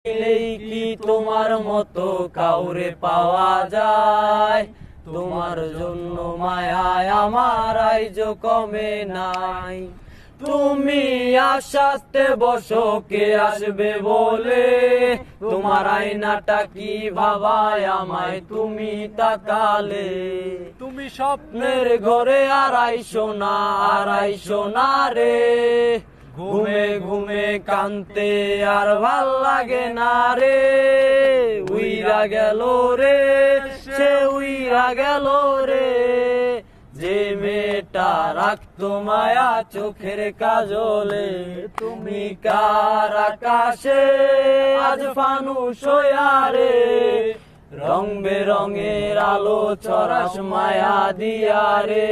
দিলেই কি তোমার মতো কাউরে পাওয়া যায়? তোমার জন্য মায়ায় আমার আইজ কমে নাই। তুমি আশাতে বসো কে আসবে বলে, তোমার আয়নাটা কি ভাবায় আমায় তুমি তাকালে। তুমি স্বপ্নের স্বপ্নের ঘরে আড়াইশো না রে, ঘুমে ঘুমে কানতে আর ভাল লাগে না রে। উইরা গেল রে, সে উইরা গেল রে, যে মেয়েটা রাখতো মায়া চোখের কাজলে। তুমি কার আকাশে আজ ফানুস হইয়া রে, রং বেরঙের আলো ছড়াস মায়া দিয়া রে।